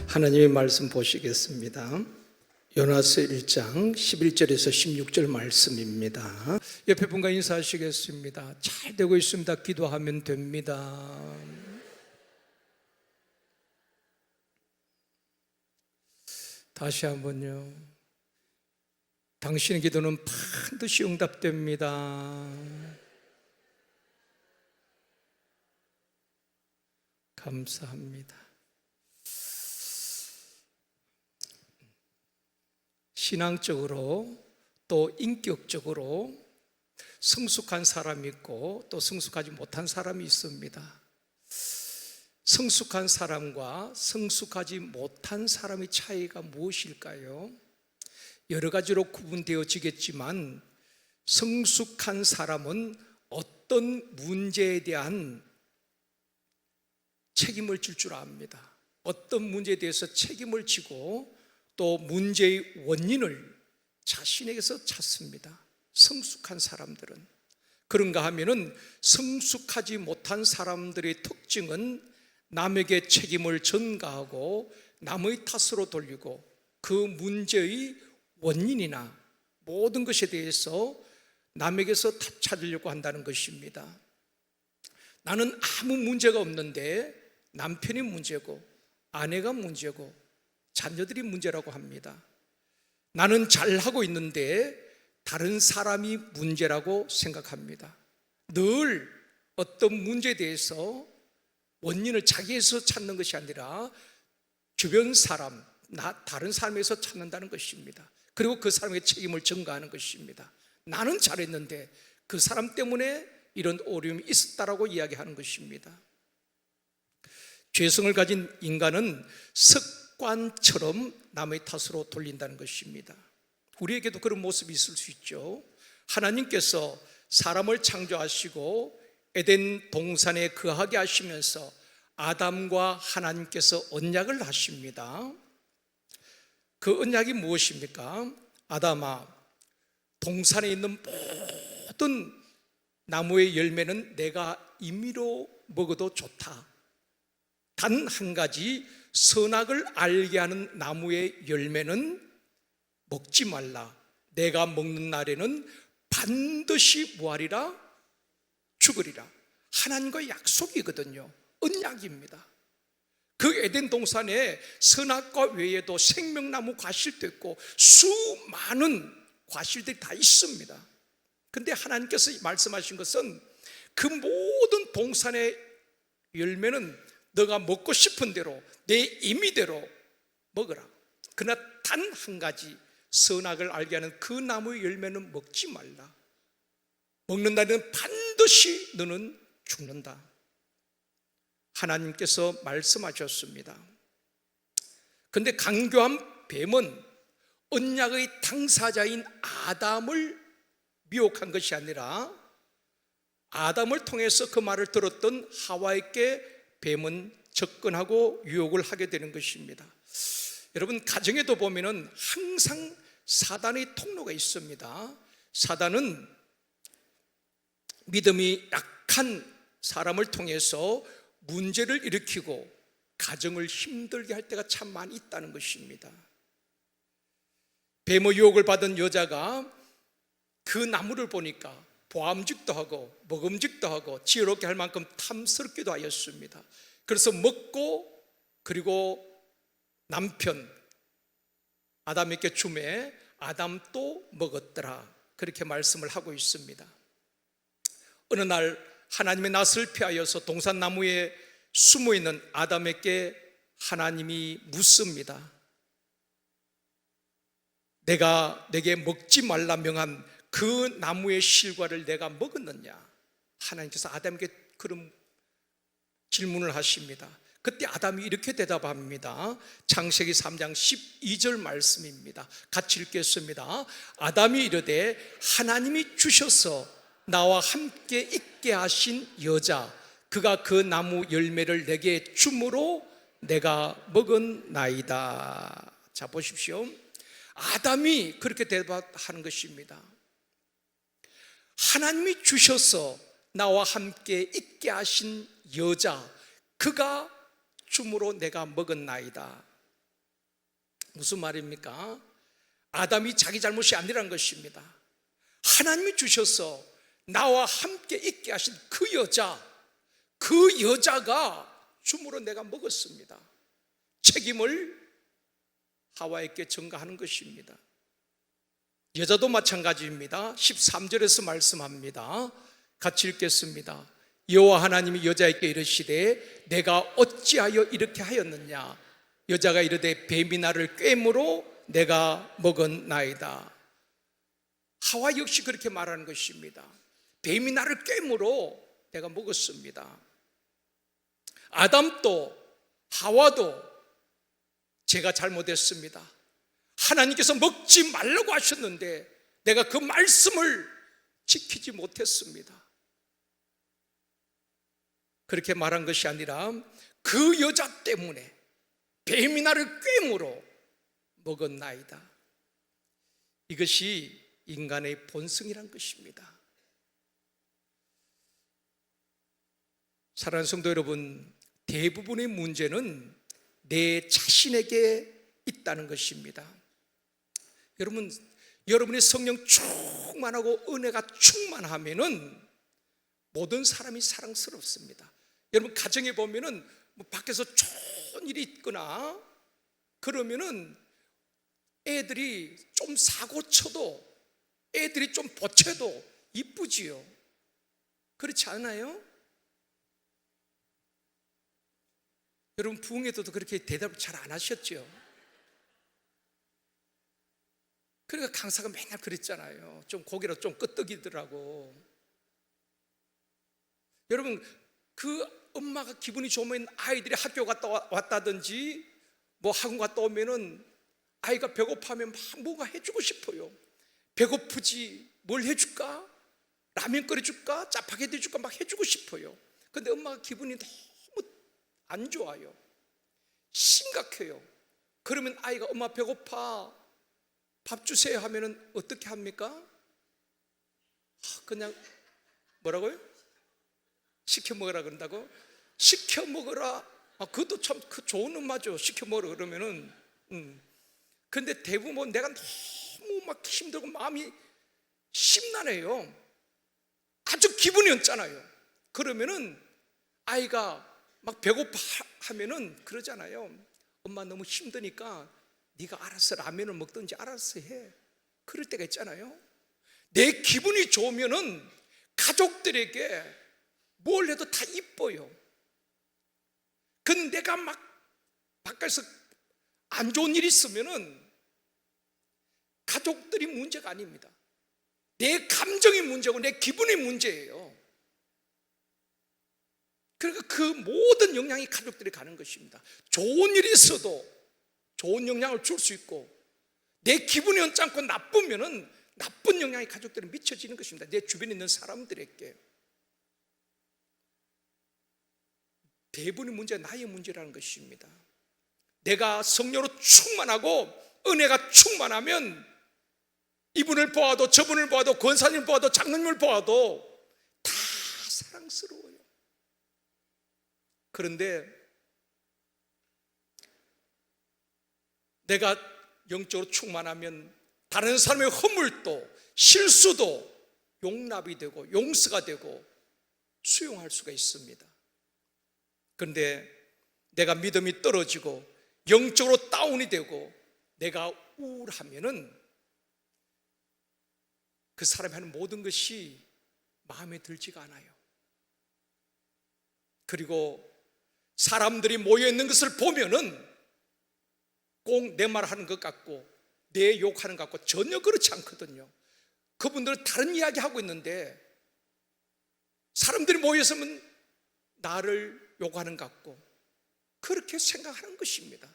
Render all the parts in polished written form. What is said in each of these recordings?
하나님의 말씀 보시겠습니다. 요나서 1장 11절에서 16절 말씀입니다. 옆에 분과 인사하시겠습니다. 잘 되고 있습니다. 기도하면 됩니다. 다시 한번요. 당신의 기도는 반드시 응답됩니다. 감사합니다. 신앙적으로 또 인격적으로 성숙한 사람이 있고 또 성숙하지 못한 사람이 있습니다. 성숙한 사람과 성숙하지 못한 사람의 차이가 무엇일까요? 여러 가지로 구분되어지겠지만 성숙한 사람은 어떤 문제에 대한 책임을 질 줄 압니다. 어떤 문제에 대해서 책임을 지고 또 문제의 원인을 자신에게서 찾습니다. 성숙한 사람들은. 그런가 하면은 성숙하지 못한 사람들의 특징은 남에게 책임을 전가하고 남의 탓으로 돌리고 그 문제의 원인이나 모든 것에 대해서 남에게서 답 찾으려고 한다는 것입니다. 나는 아무 문제가 없는데 남편이 문제고 아내가 문제고 자녀들이 문제라고 합니다. 나는 잘하고 있는데 다른 사람이 문제라고 생각합니다. 늘 어떤 문제에 대해서 원인을 자기에서 찾는 것이 아니라 주변 사람, 다른 사람에서 찾는다는 것입니다. 그리고 그 사람에게 책임을 전가하는 것입니다. 나는 잘했는데 그 사람 때문에 이런 어려움이 있었다라고 이야기하는 것입니다. 죄성을 가진 인간은 습관처럼 남의 탓으로 돌린다는 것입니다. 우리에게도 그런 모습이 있을 수 있죠. 하나님께서 사람을 창조하시고 에덴 동산에 거하게 하시면서 아담과 하나님께서 언약을 하십니다. 그 언약이 무엇입니까? 아담아, 동산에 있는 모든 나무의 열매는 내가 임의로 먹어도 좋다. 단 한 가지 선악을 알게 하는 나무의 열매는 먹지 말라. 내가 먹는 날에는 반드시 뭐하리라? 죽으리라. 하나님과의 약속이거든요. 언약입니다. 그 에덴 동산에 선악과 외에도 생명나무 과실도 있고 수많은 과실들이 다 있습니다. 그런데 하나님께서 말씀하신 것은 그 모든 동산의 열매는 너가 먹고 싶은 대로 내 임의대로 먹어라. 그러나 단 한 가지 선악을 알게 하는 그 나무의 열매는 먹지 말라. 먹는 날에는 반드시 너는 죽는다. 하나님께서 말씀하셨습니다. 그런데 강교한 뱀은 언약의 당사자인 아담을 미혹한 것이 아니라 아담을 통해서 그 말을 들었던 하와에게 뱀은 접근하고 유혹을 하게 되는 것입니다. 여러분, 가정에도 보면은 항상 사단의 통로가 있습니다. 사단은 믿음이 약한 사람을 통해서 문제를 일으키고 가정을 힘들게 할 때가 참 많이 있다는 것입니다. 뱀의 유혹을 받은 여자가 그 나무를 보니까 보암직도 하고 먹음직도 하고 지혜롭게 할 만큼 탐스럽기도 하였습니다. 그래서 먹고 그리고 남편 아담에게 주매 아담도 먹었더라. 그렇게 말씀을 하고 있습니다. 어느 날 하나님의 낯을 피하여서 동산나무에 숨어있는 아담에게 하나님이 묻습니다. 내가 내게 먹지 말라 명한 그 나무의 실과를 내가 먹었느냐? 하나님께서 아담에게 그런 질문을 하십니다. 그때 아담이 이렇게 대답합니다. 창세기 3장 12절 말씀입니다. 같이 읽겠습니다. 아담이 이르되 하나님이 주셔서 나와 함께 있게 하신 여자 그가 그 나무 열매를 내게 주므로 내가 먹었나이다. 자, 보십시오. 아담이 그렇게 대답하는 것입니다. 하나님이 주셔서 나와 함께 있게 하신 여자 그가 주므로 내가 먹었나이다. 무슨 말입니까? 아담이 자기 잘못이 아니란 것입니다. 하나님이 주셔서 나와 함께 있게 하신 그 여자가 줌으로 내가 먹었습니다. 책임을 하와에게 전가하는 것입니다. 여자도 마찬가지입니다. 13절에서 말씀합니다. 같이 읽겠습니다. 여호와 하나님이 여자에게 이르시되 내가 어찌하여 이렇게 하였느냐? 여자가 이르되 뱀이 나를 꿰므로 내가 먹었나이다. 하와 역시 그렇게 말하는 것입니다. 뱀이 나를 꿰므로 내가 먹었습니다. 아담도 하와도 제가 잘못했습니다. 하나님께서 먹지 말라고 하셨는데 내가 그 말씀을 지키지 못했습니다. 그렇게 말한 것이 아니라 그 여자 때문에 뱀이 나를 꿰므로 먹었나이다. 이것이 인간의 본성이란 것입니다. 사랑하는 성도 여러분, 대부분의 문제는 내 자신에게 있다는 것입니다. 여러분이 성령 충만하고 은혜가 충만하면은 모든 사람이 사랑스럽습니다. 여러분 가정에 보면은 밖에서 좋은 일이 있거나 그러면은 애들이 좀 사고 쳐도, 애들이 좀 보채도 이쁘지요. 그렇지 않아요? 여러분 부흥회도 그렇게 대답을 잘 안 하셨죠? 그러니까 강사가 맨날 그랬잖아요. 좀 고개로 좀 끄떡이더라고. 여러분 그 엄마가 기분이 좋으면 아이들이 학교 갔다 왔다든지 뭐 학원 갔다 오면은 아이가 배고파면 막 뭔가 해주고 싶어요. 배고프지 뭘 해줄까? 라면 끓여줄까? 짜파게티 해줄까? 막 해주고 싶어요. 근데 엄마가 기분이 너무 안 좋아요. 심각해요. 그러면 아이가 엄마 배고파 밥 주세요 하면은 어떻게 합니까? 그냥 뭐라고요? 시켜 먹으라 그런다고? 시켜 먹으라. 그것도 참 좋은 엄마죠. 시켜 먹으라 그러면은. 근데 대부분 내가 너무 막 힘들고 마음이 심란해요. 아주 기분이 없잖아요. 그러면은 아이가 막 배고파 하면은 그러잖아요. 엄마 너무 힘드니까 네가 알아서 라면을 먹든지 알아서 해. 그럴 때가 있잖아요. 내 기분이 좋으면은 가족들에게 뭘 해도 다 이뻐요. 근데 내가 막 바깥에서 안 좋은 일이 있으면은 가족들이 문제가 아닙니다. 내 감정이 문제고 내 기분이 문제예요. 그러니까 그 모든 영향이 가족들이 가는 것입니다. 좋은 일이 있어도 좋은 영향을 줄 수 있고 내 기분이 언짢고 나쁘면은 나쁜 영향이 가족들에 미쳐지는 것입니다. 내 주변에 있는 사람들에게. 대부분의 문제가 나의 문제라는 것입니다. 내가 성령으로 충만하고 은혜가 충만하면 이분을 보아도 저분을 보아도 권사님을 보아도 장로님을 보아도 다 사랑스러워요. 그런데 내가 영적으로 충만하면 다른 사람의 허물도 실수도 용납이 되고 용서가 되고 수용할 수가 있습니다. 그런데 내가 믿음이 떨어지고 영적으로 다운이 되고 내가 우울하면은 그 사람이 하는 모든 것이 마음에 들지가 않아요. 그리고 사람들이 모여있는 것을 보면은 꼭 내 말 하는 것 같고 내 욕하는 것 같고 전혀 그렇지 않거든요. 그분들은 다른 이야기 하고 있는데 사람들이 모여서면 나를 욕하는 것 같고 그렇게 생각하는 것입니다.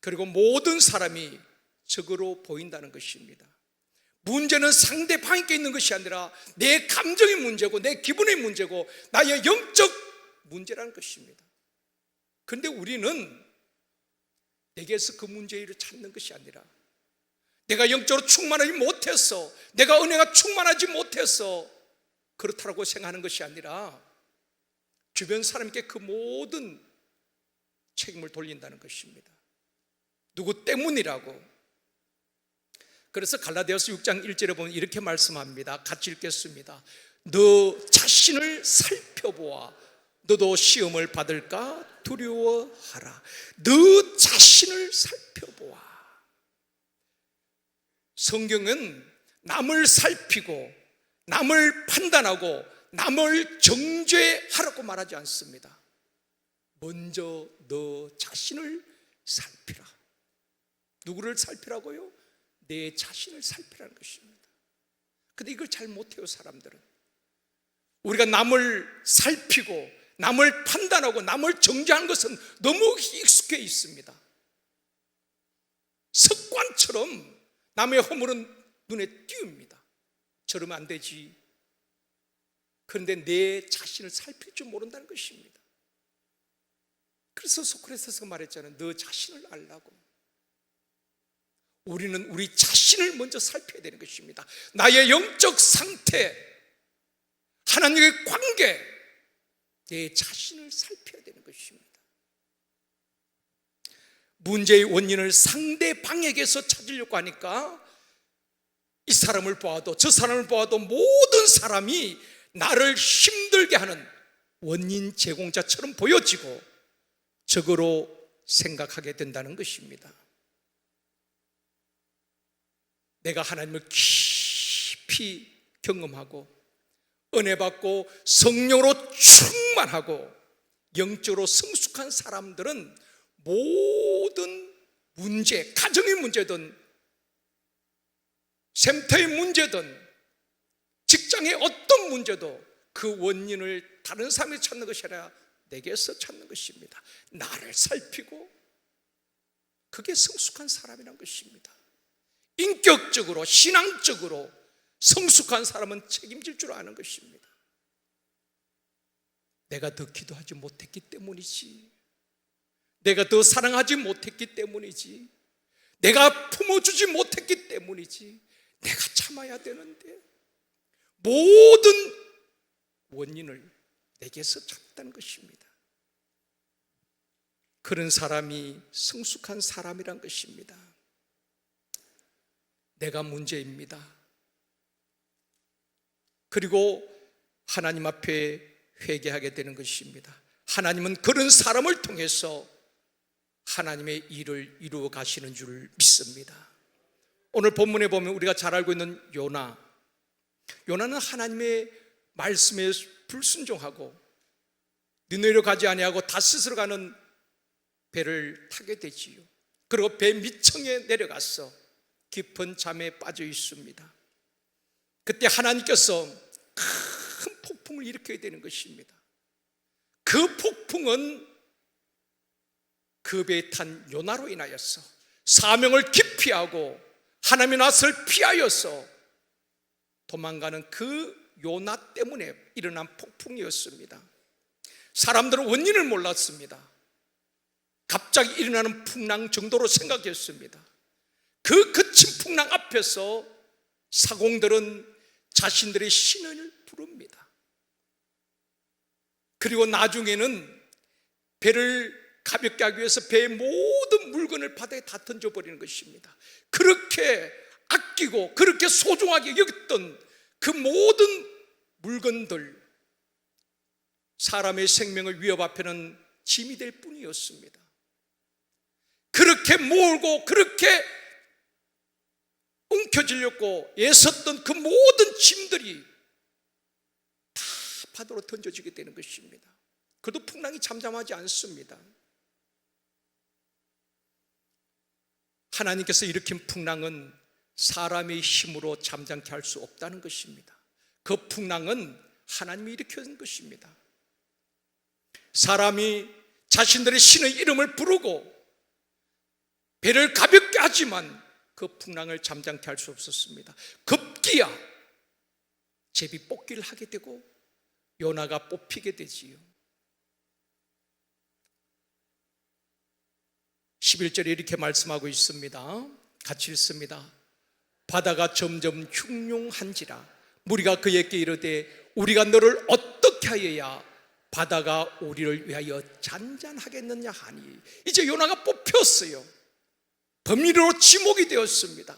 그리고 모든 사람이 적으로 보인다는 것입니다. 문제는 상대방에게 있는 것이 아니라 내 감정의 문제고 내 기분의 문제고 나의 영적 문제라는 것입니다. 그런데 우리는 내게서 그 문제를 찾는 것이 아니라 내가 영적으로 충만하지 못해서 내가 은혜가 충만하지 못해서 그렇다고 생각하는 것이 아니라 주변 사람에게 그 모든 책임을 돌린다는 것입니다. 누구 때문이라고. 그래서 갈라디아서 6장 1절에 보면 이렇게 말씀합니다. 같이 읽겠습니다. 너 자신을 살펴보아 너도 시험을 받을까 두려워하라. 너 자신을 살펴보아. 성경은 남을 살피고 남을 판단하고 남을 정죄하라고 말하지 않습니다. 먼저 너 자신을 살피라. 누구를 살피라고요? 내 자신을 살피라는 것입니다. 근데 이걸 잘 못해요, 사람들은. 우리가 남을 살피고 남을 판단하고 남을 정죄하는 것은 너무 익숙해 있습니다. 습관처럼 남의 허물은 눈에 띄웁니다. 저러면 안 되지. 그런데 내 자신을 살필 줄 모른다는 것입니다. 그래서 소크라테스가 말했잖아요. 너 자신을 알라고. 우리는 우리 자신을 먼저 살펴야 되는 것입니다. 나의 영적 상태, 하나님의 관계, 내 자신을 살펴야 되는 것입니다. 문제의 원인을 상대방에게서 찾으려고 하니까 이 사람을 보아도 저 사람을 보아도 모든 사람이 나를 힘들게 하는 원인 제공자처럼 보여지고 적으로 생각하게 된다는 것입니다. 내가 하나님을 깊이 경험하고 은혜 받고 성령으로 충만하고 영적으로 성숙한 사람들은 모든 문제, 가정의 문제든 샘터의 문제든 직장의 어떤 문제도 그 원인을 다른 사람이 찾는 것이 아니라 내게서 찾는 것입니다. 나를 살피고, 그게 성숙한 사람이란 것입니다. 인격적으로 신앙적으로 성숙한 사람은 책임질 줄 아는 것입니다. 내가 더 기도하지 못했기 때문이지, 내가 더 사랑하지 못했기 때문이지, 내가 품어주지 못했기 때문이지, 내가 참아야 되는데, 모든 원인을 내게서 찾다는 것입니다. 그런 사람이 성숙한 사람이란 것입니다. 내가 문제입니다. 그리고 하나님 앞에 회개하게 되는 것입니다. 하나님은 그런 사람을 통해서 하나님의 일을 이루어 가시는 줄 믿습니다. 오늘 본문에 보면 우리가 잘 알고 있는 요나는 하나님의 말씀에 불순종하고 니느웨로 가지 아니하고 다스스로 가는 배를 타게 되지요. 그리고 배 밑층에 내려가서 깊은 잠에 빠져 있습니다. 그때 하나님께서 큰 폭풍을 일으켜야 되는 것입니다. 그 폭풍은 그 배에 탄 요나로 인하여서 사명을 기피하고 하나님의 낯을 피하여서 도망가는 그 요나 때문에 일어난 폭풍이었습니다. 사람들은 원인을 몰랐습니다. 갑자기 일어나는 풍랑 정도로 생각했습니다. 그 거친 풍랑 앞에서 사공들은 자신들의 신을 부릅니다. 그리고 나중에는 배를 가볍게 하기 위해서 배의 모든 물건을 바다에 다 던져버리는 것입니다. 그렇게 아끼고 그렇게 소중하게 여겼던 그 모든 물건들, 사람의 생명을 위협 앞에는 짐이 될 뿐이었습니다. 그렇게 몰고 그렇게 움켜쥐려고 애썼던 그 모든 짐들이 다 바다로 던져지게 되는 것입니다. 그래도 풍랑이 잠잠하지 않습니다. 하나님께서 일으킨 풍랑은 사람의 힘으로 잠잠케 할 수 없다는 것입니다. 그 풍랑은 하나님이 일으킨 것입니다. 사람이 자신들의 신의 이름을 부르고 배를 가볍게 하지만 그 풍랑을 잠잠케 할 수 없었습니다. 급기야 제비 뽑기를 하게 되고 요나가 뽑히게 되지요. 11절에 이렇게 말씀하고 있습니다. 같이 읽습니다. 바다가 점점 흉흉한지라 무리가 그에게 이르되 우리가 너를 어떻게 하여야 바다가 우리를 위하여 잔잔하겠느냐 하니, 이제 요나가 뽑혔어요. 범위로 지목이 되었습니다.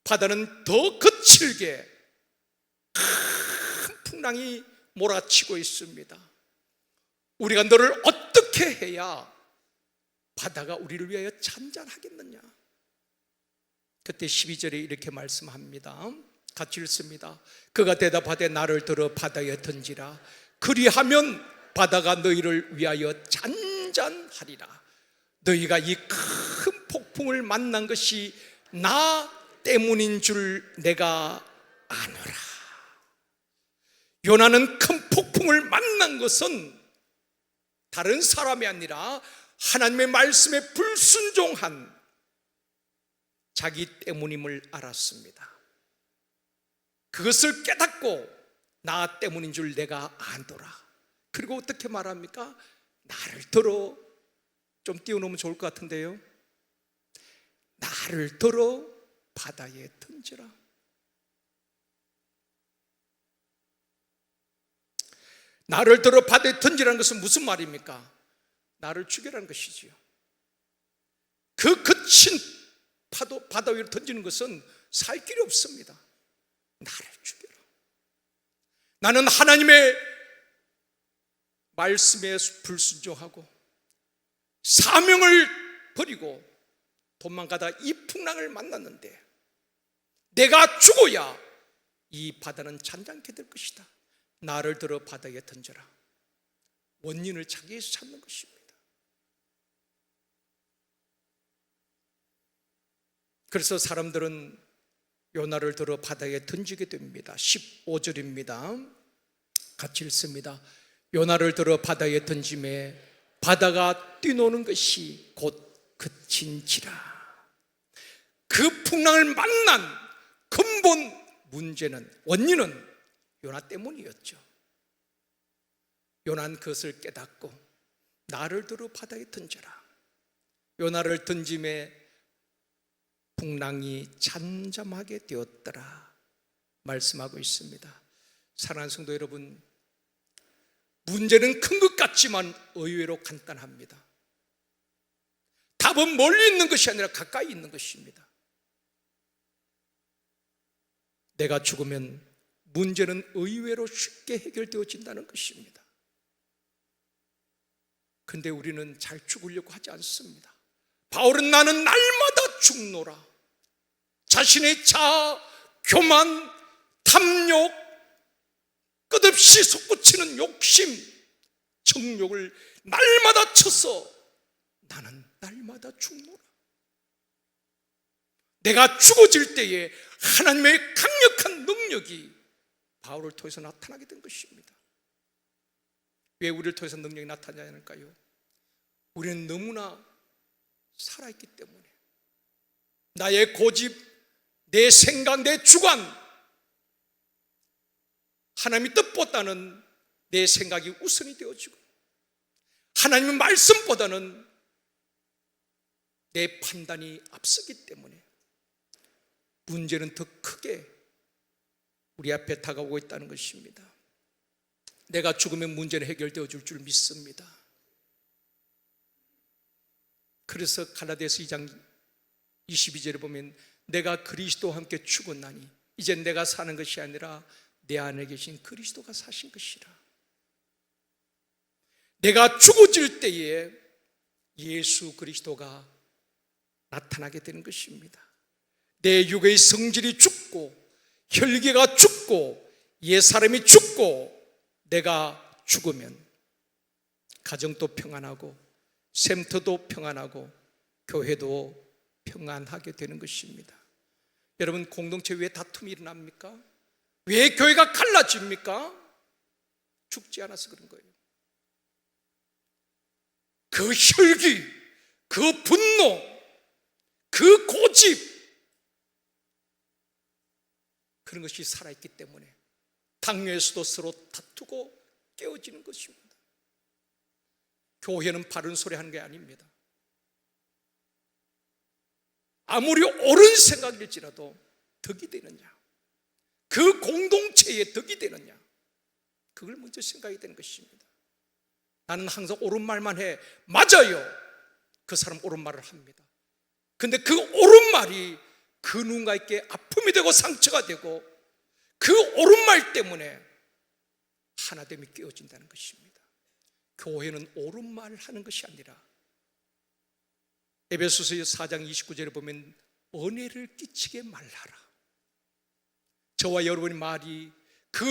바다는 더 거칠게 큰 풍랑이 몰아치고 있습니다. 우리가 너를 어떻게 해야 바다가 우리를 위하여 잔잔하겠느냐? 그때 12절에 이렇게 말씀합니다. 같이 읽습니다. 그가 대답하되 나를 들어 바다에 던지라. 그리하면 바다가 너희를 위하여 잔잔하리라. 너희가 이 큰 폭풍을 만난 것이 나 때문인 줄 내가 아노라. 요나는 큰 폭풍을 만난 것은 다른 사람이 아니라 하나님의 말씀에 불순종한 자기 때문임을 알았습니다. 그것을 깨닫고 나 때문인 줄 내가 안도라. 그리고 어떻게 말합니까? 나를 들어, 좀 띄워놓으면 좋을 것 같은데요. 나를 들어 바다에 던지라. 나를 들어 바다에 던지라는 것은 무슨 말입니까? 나를 죽여라는 것이지요. 그 거친 바다 위로 던지는 것은 살 길이 없습니다. 나를 죽여라. 나는 하나님의 말씀에 불순종하고 사명을 버리고 도망가다 이 풍랑을 만났는데 내가 죽어야 이 바다는 잔잔케 될 것이다. 나를 들어 바다에 던져라. 원인을 자기에서 찾는 것입니다. 그래서 사람들은 요나를 들어 바다에 던지게 됩니다. 15절입니다. 같이 읽습니다. 요나를 들어 바다에 던짐에 바다가 뛰노는 것이 곧 그친지라. 그 풍랑을 만난 근본 문제는, 원인은 요나 때문이었죠. 요나는 그것을 깨닫고 나를 들어 바다에 던져라. 요나를 던짐에 풍랑이 잠잠하게 되었더라 말씀하고 있습니다. 사랑하는 성도 여러분, 문제는 큰 것 같지만 의외로 간단합니다. 답은 멀리 있는 것이 아니라 가까이 있는 것입니다. 내가 죽으면 문제는 의외로 쉽게 해결되어진다는 것입니다. 그런데 우리는 잘 죽으려고 하지 않습니다. 바울은 나는 날마다 죽노라. 자신의 자아, 교만, 탐욕, 끝없이 솟구치는 욕심, 정욕을 날마다 쳐서 나는 날마다 죽노라. 내가 죽어질 때에 하나님의 강력한 능력이 바울을 통해서 나타나게 된 것입니다. 왜 우리를 통해서 능력이 나타나지 않을까요? 우리는 너무나 살아있기 때문에 나의 고집, 내 생각, 내 주관, 하나님의 뜻보다는 내 생각이 우선이 되어지고 하나님의 말씀보다는 내 판단이 앞서기 때문에 문제는 더 크게 우리 앞에 다가오고 있다는 것입니다. 내가 죽으면 문제는 해결되어 줄 믿습니다. 그래서 갈라디아서 2장 22절에 보면 내가 그리스도와 함께 죽었나니 이제 내가 사는 것이 아니라 내 안에 계신 그리스도가 사신 것이라. 내가 죽어질 때에 예수 그리스도가 나타나게 되는 것입니다. 내 육의 성질이 죽고 혈기가 죽고 옛사람이 죽고 내가 죽으면 가정도 평안하고 샘터도 평안하고 교회도 평안하게 되는 것입니다. 여러분, 공동체 왜 다툼이 일어납니까? 왜 교회가 갈라집니까? 죽지 않아서 그런 거예요. 그 혈기, 그 분노, 그 고집, 그런 것이 살아있기 때문에 당뇨에서도 서로 다투고 깨어지는 것입니다. 교회는 바른 소리 하는 게 아닙니다. 아무리 옳은 생각일지라도 덕이 되느냐, 그 공동체에 덕이 되느냐, 그걸 먼저 생각이 되는 것입니다. 나는 항상 옳은 말만 해. 맞아요. 그 사람 옳은 말을 합니다. 근데 그 옳은 말이 그 누군가에게 아픔이 되고 상처가 되고 그 옳은 말 때문에 하나됨이 깨어진다는 것입니다. 교회는 옳은 말을 하는 것이 아니라 에베소서 4장 29절에 보면 은혜를 끼치게 말하라. 저와 여러분의 말이 그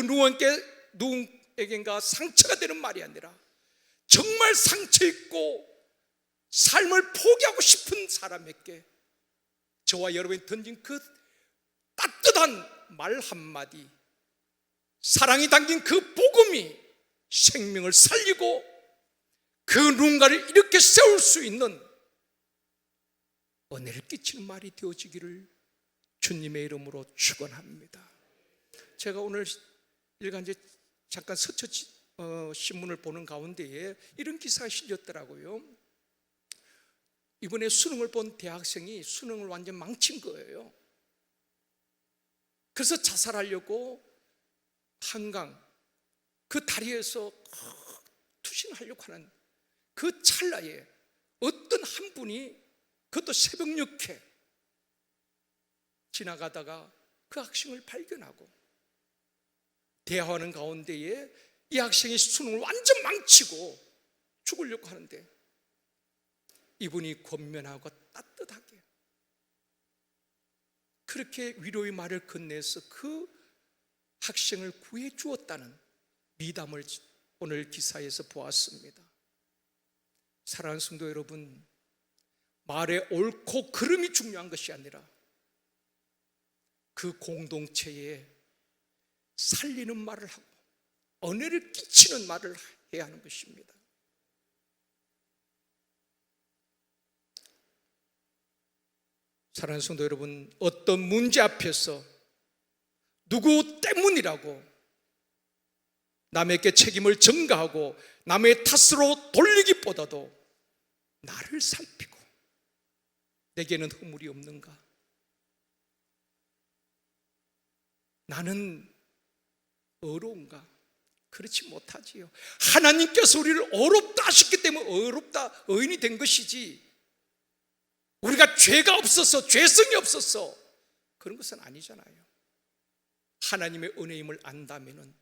누구에게인가 상처가 되는 말이 아니라 정말 상처 있고 삶을 포기하고 싶은 사람에게 저와 여러분이 던진 그 따뜻한 말 한마디, 사랑이 담긴 그 복음이 생명을 살리고 그 누군가를 이렇게 세울 수 있는 은혜를 끼치는 말이 되어지기를 주님의 이름으로 축원합니다. 제가 오늘 일간지 잠깐 서초 신문을 보는 가운데에 이런 기사가 실렸더라고요. 이번에 수능을 본 대학생이 수능을 완전 망친 거예요. 그래서 자살하려고 한강 그 다리에서 투신하려고 하는 그 찰나에 어떤 한 분이, 그것도 새벽 6회 지나가다가 그 학생을 발견하고 대화하는 가운데에 이 학생이 수능을 완전 망치고 죽으려고 하는데 이분이 권면하고 따뜻하게 그렇게 위로의 말을 건네서 그 학생을 구해 주었다는 미담을 오늘 기사에서 보았습니다. 사랑하는 성도 여러분, 말의 옳고 그름이 중요한 것이 아니라 그 공동체에 살리는 말을 하고 은혜를 끼치는 말을 해야 하는 것입니다. 사랑하는 성도 여러분, 어떤 문제 앞에서 누구 때문이라고 남에게 책임을 전가하고 남의 탓으로 돌리기보다도 나를 살피고 내게는 허물이 없는가? 나는 어려운가? 그렇지 못하지요. 하나님께서 우리를 어렵다 하셨기 때문에 어렵다, 의인이 된 것이지 우리가 죄가 없어서, 죄성이 없어서 그런 것은 아니잖아요. 하나님의 은혜임을 안다면은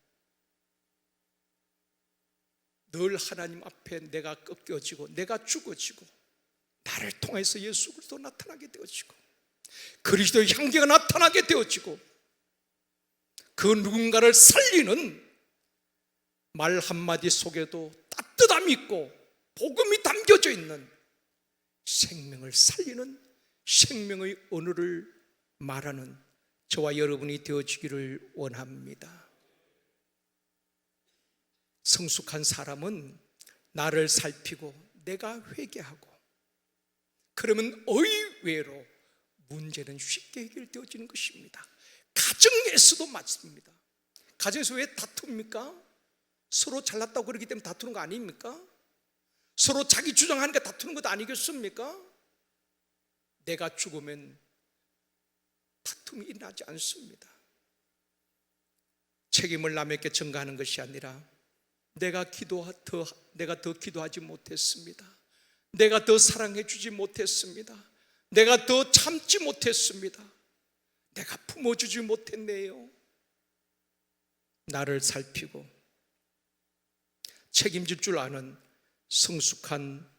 늘 하나님 앞에 내가 꺾여지고 내가 죽어지고 나를 통해서 예수 그리스도 나타나게 되어지고 그리스도의 향기가 나타나게 되어지고 그 누군가를 살리는 말 한마디 속에도 따뜻함이 있고 복음이 담겨져 있는 생명을 살리는 생명의 언어를 말하는 저와 여러분이 되어지기를 원합니다. 성숙한 사람은 나를 살피고 내가 회개하고 그러면 의외로 문제는 쉽게 해결되어지는 것입니다. 가정에서도 맞습니다. 가정에서 왜 다툽니까? 서로 잘났다고 그러기 때문에 다투는 거 아닙니까? 서로 자기 주장하니까 다투는 것도 아니겠습니까? 내가 죽으면 다툼이 일어나지 않습니다. 책임을 남에게 전가하는 것이 아니라 내가 더 기도하지 못했습니다. 내가 더 사랑해 주지 못했습니다. 내가 더 참지 못했습니다. 내가 품어주지 못했네요. 나를 살피고 책임질 줄 아는 성숙한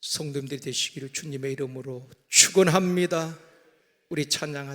성도님들이 되시기를 주님의 이름으로 축원합니다. 우리 찬양하시겠습니다.